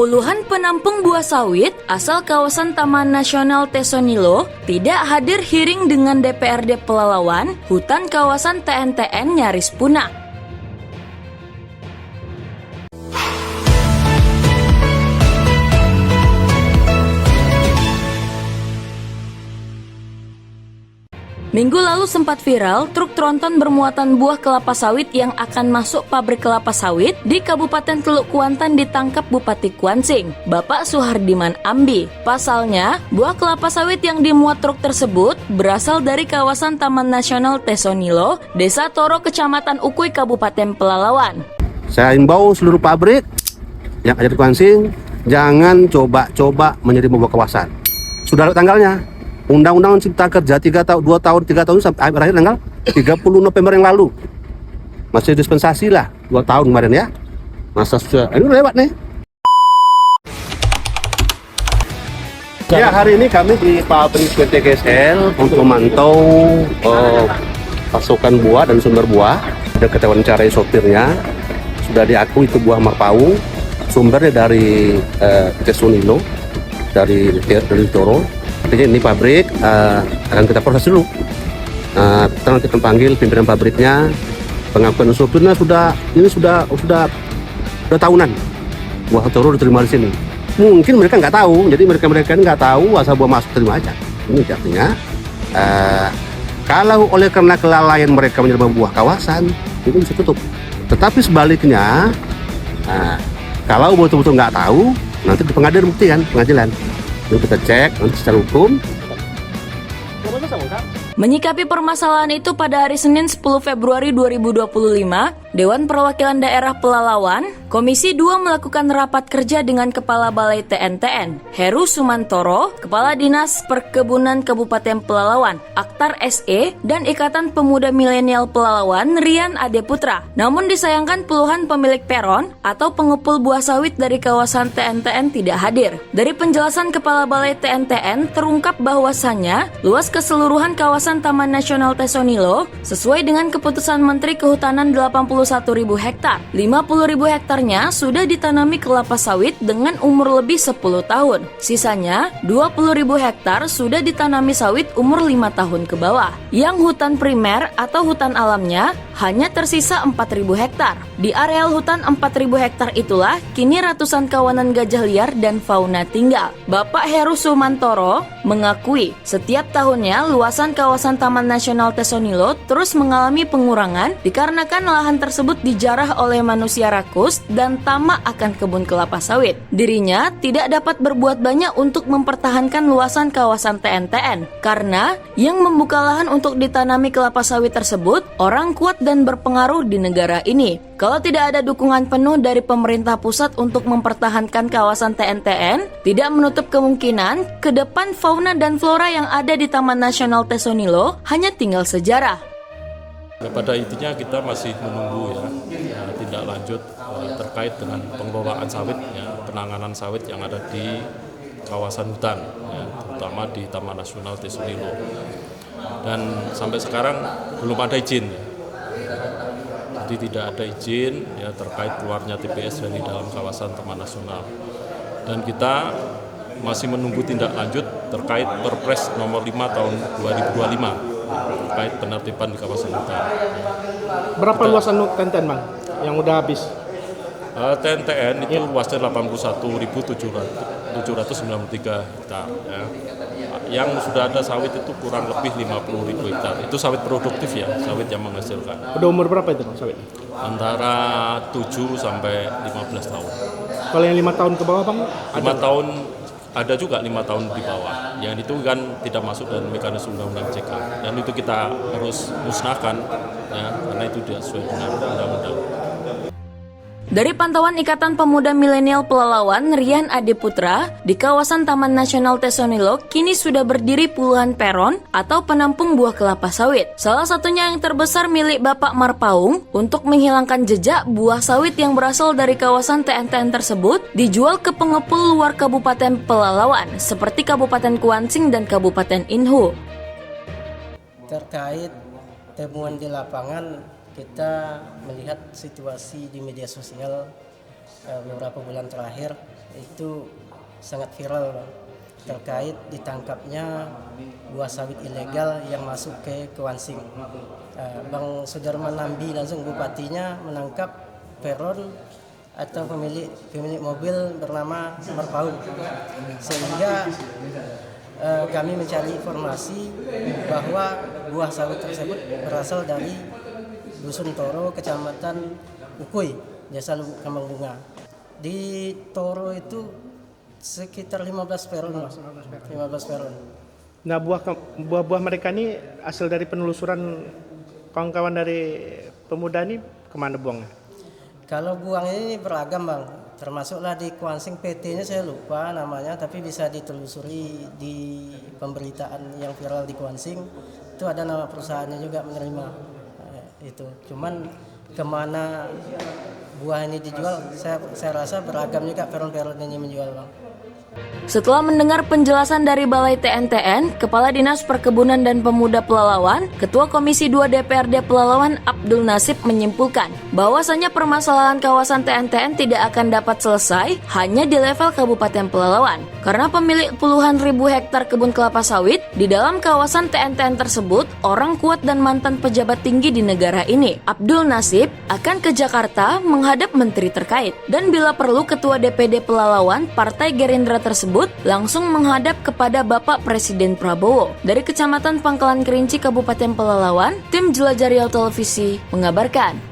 Puluhan penampung buah sawit asal kawasan Taman Nasional Tesonilo tidak hadir hearing dengan DPRD Pelalawan, hutan kawasan TNTN nyaris punah. Minggu lalu sempat viral truk tronton bermuatan buah kelapa sawit yang akan masuk pabrik kelapa sawit di Kabupaten Teluk Kuantan ditangkap Bupati Kuansing, Bapak Suhardiman Ambi. Pasalnya, buah kelapa sawit yang dimuat truk tersebut berasal dari kawasan Taman Nasional Tesonilo, Desa Toro, Kecamatan Ukui, Kabupaten Pelalawan. Saya himbau seluruh pabrik yang ada di Kuansing, jangan coba-coba menerima buah kawasan. Sudah ada tanggalnya. Undang-Undang Cipta Kerja 3 tahun sampai akhir tanggal 30 November yang lalu. Masih dispensasi lah 2 tahun kemarin ya. Masa sudah ini lewat nih. Ya, hari ini kami di pabrik PT GSL untuk memantau pasokan buah dan sumber buah. Ada kita wawancarai sopirnya, sudah diakui itu buah marpaung, sumbernya dari Tesonilo, dari Toro. Jadi ini pabrik akan kita proses dulu. Kita nanti akan panggil pimpinan pabriknya. Pengakuan sopirnya sudah tahunan. Buah Toro diterima di sini. Mungkin mereka nggak tahu, jadi mereka nggak tahu asal buah masuk terima aja. Ini artinya kalau oleh karena kelalaian mereka menerima buah kawasan itu bisa tutup. Tetapi sebaliknya, kalau betul-betul nggak tahu, nanti di pengadilan. Lalu kita cek nanti secara hukum. Menyikapi permasalahan itu pada hari Senin 10 Februari 2025, Dewan Perwakilan Daerah Pelalawan, Komisi 2 melakukan rapat kerja dengan Kepala Balai TNTN, Heru Sumantoro, Kepala Dinas Perkebunan Kabupaten Pelalawan, Aktar SE, dan Ikatan Pemuda Milenial Pelalawan, Rian Ade Putra. Namun disayangkan puluhan pemilik peron atau pengepul buah sawit dari kawasan TNTN tidak hadir. Dari penjelasan Kepala Balai TNTN terungkap bahwasannya luas keseluruhan kawasan Taman Nasional Tesonilo sesuai dengan keputusan Menteri Kehutanan 81.000 hektar. 50.000 hektarnya sudah ditanami kelapa sawit dengan umur lebih 10 tahun. Sisanya 20.000 hektar sudah ditanami sawit umur 5 tahun ke bawah. Yang hutan primer atau hutan alamnya hanya tersisa 4.000 hektar. Di areal hutan 4.000 hektar itulah kini ratusan kawanan gajah liar dan fauna tinggal. Bapak Heru Sumantoro mengakui setiap tahunnya luasan kawasan Taman Nasional Tesonilo terus mengalami pengurangan dikarenakan lahan tersebut dijarah oleh manusia rakus dan tamak akan kebun kelapa sawit. Dirinya tidak dapat berbuat banyak untuk mempertahankan luasan kawasan TNTN karena yang membuka lahan untuk ditanami kelapa sawit tersebut orang kuat dan berpengaruh di negara ini. Kalau tidak ada dukungan penuh dari pemerintah pusat untuk mempertahankan kawasan TNTN, tidak menutup kemungkinan ke depan fauna dan flora yang ada di Taman Nasional Tesonilo hanya tinggal sejarah. Pada intinya kita masih menunggu tindak lanjut terkait dengan pengelolaan sawit, penanganan sawit yang ada di kawasan hutan, terutama di Taman Nasional Tesonilo. Dan sampai sekarang belum ada izin. Jadi tidak ada izin terkait keluarnya TPS dari dalam kawasan Taman Nasional. Dan kita masih menunggu tindak lanjut terkait Perpres nomor 5 tahun 2025 terkait penertiban di kawasan hutan. Berapa luasan TNTN, Bang, yang udah habis? TNTN itu luasnya 81.793 hektar. Yang sudah ada sawit itu kurang lebih 50.000 hektar. Itu sawit produktif sawit yang menghasilkan. Udah umur berapa itu, Bang, sawit? Antara 7 sampai 15 tahun. Kalau yang 5 tahun ke bawah, Bang? 5 tahun ada juga 5 tahun di bawah. Yang itu kan tidak masuk dalam mekanisme undang-undang CK. Dan itu kita harus musnahkan karena itu tidak sesuai dengan undang-undang. Dari pantauan Ikatan Pemuda Milenial Pelalawan, Rian Ade Putra, di kawasan Taman Nasional Tesonilo kini sudah berdiri puluhan peron atau penampung buah kelapa sawit. Salah satunya yang terbesar milik Bapak Marpaung untuk menghilangkan jejak buah sawit yang berasal dari kawasan TNTN tersebut dijual ke pengepul luar Kabupaten Pelalawan seperti Kabupaten Kuansing dan Kabupaten Inhu. Terkait temuan di lapangan, kita melihat situasi di media sosial beberapa bulan terakhir itu sangat viral Bang, terkait ditangkapnya buah sawit ilegal yang masuk ke Kewansing. Bang Sudarman Nambi langsung bupatinya menangkap peron atau pemilik mobil bernama Marpaung, sehingga kami mencari informasi bahwa buah sawit tersebut berasal dari Dusun Toro, Kecamatan Ukui, Desa Lubuk Kambang Bunga. Di Toro itu sekitar 15 peron. Nah, buah-buah mereka ini hasil dari penelusuran kawan-kawan dari pemuda ini kemana buangnya? Kalau buang ini beragam Bang, termasuklah di Kewansing, PT-nya saya lupa namanya, tapi bisa ditelusuri di pemberitaan yang viral di Kewansing, itu ada nama perusahaannya juga menerima itu. Cuman kemana buah ini dijual, saya rasa beragam juga peron-peron ini menjual Bang. Setelah mendengar penjelasan dari Balai TNTN, Kepala Dinas Perkebunan dan Pemuda Pelalawan, Ketua Komisi 2 DPRD Pelalawan Abdul Nasib menyimpulkan bahwasanya permasalahan kawasan TNTN tidak akan dapat selesai hanya di level Kabupaten Pelalawan, karena pemilik puluhan ribu hektar kebun kelapa sawit di dalam kawasan TNTN tersebut orang kuat dan mantan pejabat tinggi di negara ini. Abdul Nasib akan ke Jakarta menghadap menteri terkait, dan bila perlu Ketua DPD Pelalawan Partai Gerindra tersebut langsung menghadap kepada Bapak Presiden Prabowo. Dari Kecamatan Pangkalan Kerinci, Kabupaten Pelalawan, tim Jelajah Riau Televisi mengabarkan.